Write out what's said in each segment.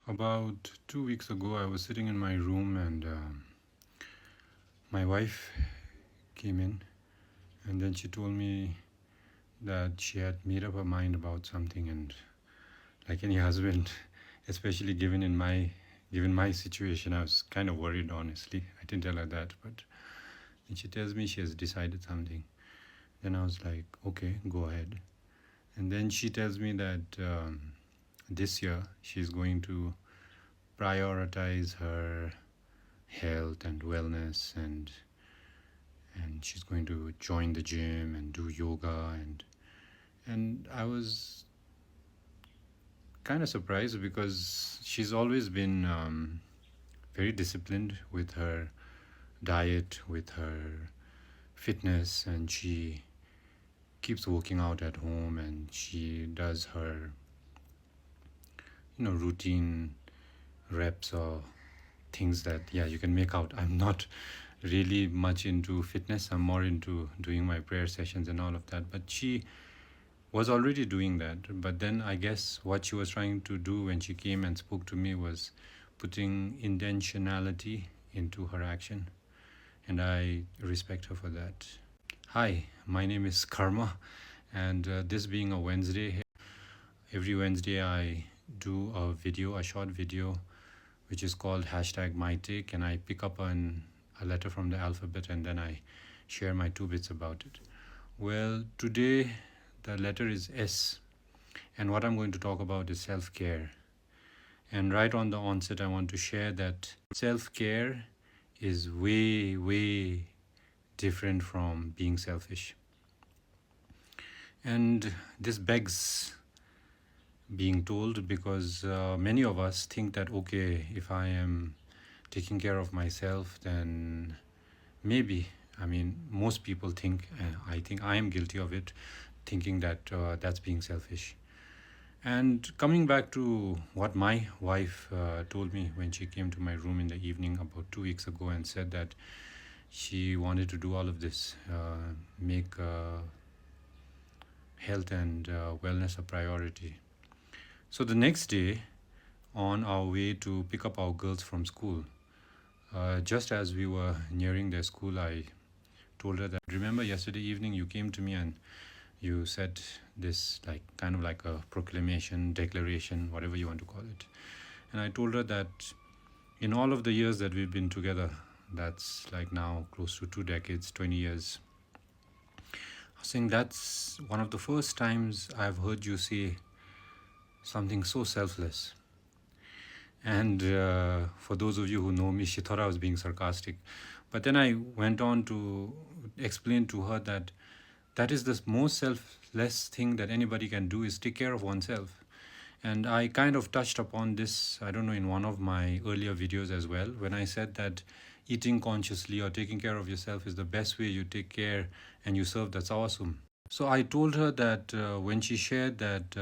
About 2 weeks ago, I was sitting in my room and my wife came in, and then she told me that she had made up her mind about something. And like any husband, especially given my situation, I was kind of worried. Honestly, I didn't tell her that, but then she tells me she has decided something. Then I was like, okay, go ahead. And then she tells me that this year she's going to prioritize her health and wellness, and she's going to join the gym and do yoga. And I was kind of surprised because she's always been very disciplined with her diet, with her fitness, and she keeps working out at home, and she does her routine reps or things that, yeah, you can make out. I'm not really much into fitness. I'm more into doing my prayer sessions and all of that, but she was already doing that. But then I guess what she was trying to do when she came and spoke to me was putting intentionality into her action, and I respect her for that. Hi, my name is Karma, and this being a Wednesday, every Wednesday I do a short video, which is called #MyTake, and I pick up on a letter from the alphabet and then I share my 2 bits about it. Well, today the letter is S, and what I'm going to talk about is self-care. And right on the onset, I want to share that self-care is way, way different from being selfish. And this begs being told because many of us think that, okay, if I am taking care of myself, then maybe, most people think, I think I am guilty of it, thinking that that's being selfish. And coming back to what my wife told me when she came to my room in the evening about 2 weeks ago and said that she wanted to do all of this, make health and wellness a priority. So the next day, on our way to pick up our girls from school, just as we were nearing their school, I told her that, remember yesterday evening you came to me and you said this, like kind of like a proclamation, declaration, whatever you want to call it. And I told her that in all of the years that we've been together, that's like now close to 2 decades, 20 years, I was saying that's one of the first times I've heard you say something so selfless. And for those of you who know me, she thought I was being sarcastic. But then I went on to explain to her that that is the most selfless thing that anybody can do, is take care of oneself. And I kind of touched upon this, I don't know, in one of my earlier videos as well, when I said that eating consciously or taking care of yourself is the best way you take care and you serve the sawasum. So I told her that when she shared that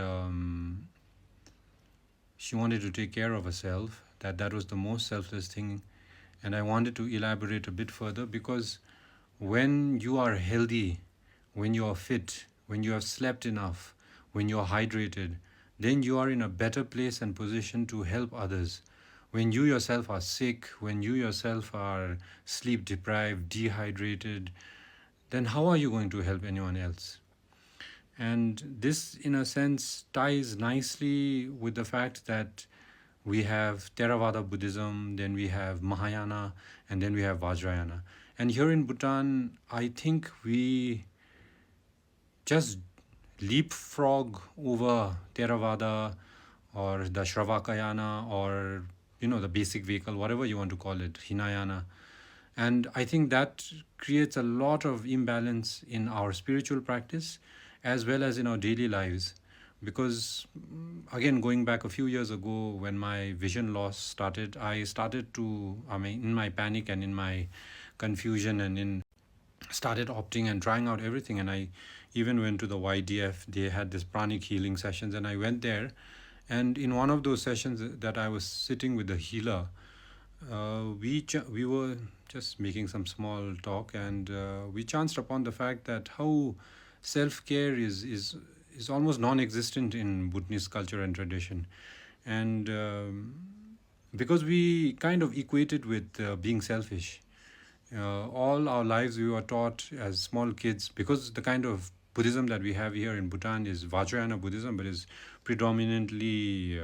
she wanted to take care of herself, that was the most selfless thing. And I wanted to elaborate a bit further, because when you are healthy, when you are fit, when you have slept enough, when you are hydrated, then you are in a better place and position to help others. When you yourself are sick, when you yourself are sleep deprived, dehydrated, then how are you going to help anyone else? And this, in a sense, ties nicely with the fact that we have Theravada Buddhism, then we have Mahayana, and then we have Vajrayana. And here in Bhutan, I think we just leapfrog over Theravada or the Shravakayana, or the basic vehicle, whatever you want to call it, Hinayana. And I think that creates a lot of imbalance in our spiritual practice as well as in our daily lives. Because again, going back a few years ago when my vision loss started, I started to, in my panic and in my confusion and started opting and trying out everything. And I even went to the YDF. They had this pranic healing sessions, and I went there. And in one of those sessions that I was sitting with the healer, we were just making some small talk, and we chanced upon the fact that how self-care is almost non-existent in Bhutanese culture and tradition. And because we kind of equate it with being selfish. All our lives we were taught as small kids, because the kind of Buddhism that we have here in Bhutan is Vajrayana Buddhism, but is predominantly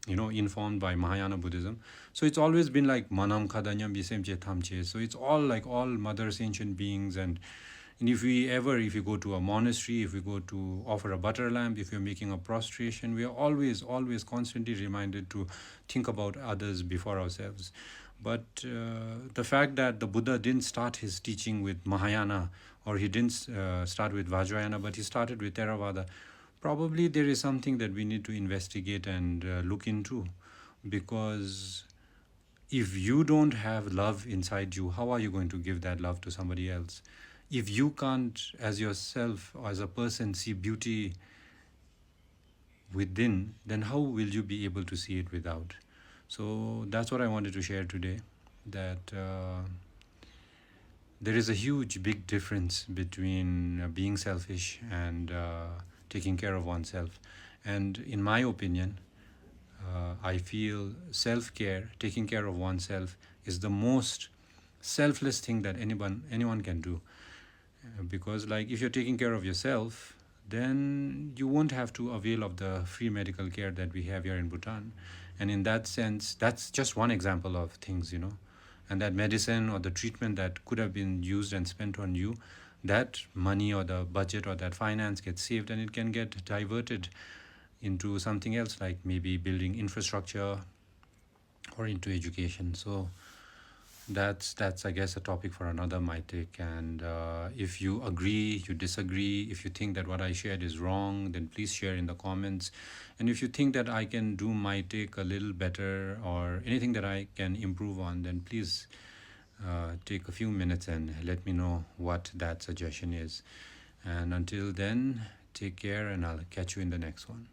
informed by Mahayana Buddhism. So it's always been like manam khadanyam bisemche thamche. So it's all like all mothers, ancient beings, and if you go to a monastery, if we go to offer a butter lamp, if you're making a prostration, we are always constantly reminded to think about others before ourselves. But the fact that the Buddha didn't start his teaching with Mahayana, or he didn't start with Vajrayana, but he started with Theravada, probably there is something that we need to investigate and look into. Because if you don't have love inside you, how are you going to give that love to somebody else? If you can't, as yourself or as a person, see beauty within, then how will you be able to see it without? So that's what I wanted to share today, that there is a huge, big difference between being selfish and taking care of oneself. And in my opinion, I feel self care, taking care of oneself, is the most selfless thing that anyone can do. Because, like, if you're taking care of yourself, then you won't have to avail of the free medical care that we have here in Bhutan. And in that sense, that's just one example of things. And that medicine or the treatment that could have been used and spent on you, that money or the budget or that finance gets saved, and it can get diverted into something else, like maybe building infrastructure or into education. So that's I guess a topic for another my take. And if you agree, you disagree, if you think that what I shared is wrong, then please share in the comments. And if you think that I can do my take a little better, or anything that I can improve on, then please take a few minutes and let me know what that suggestion is. And until then, take care, and I'll catch you in the next one.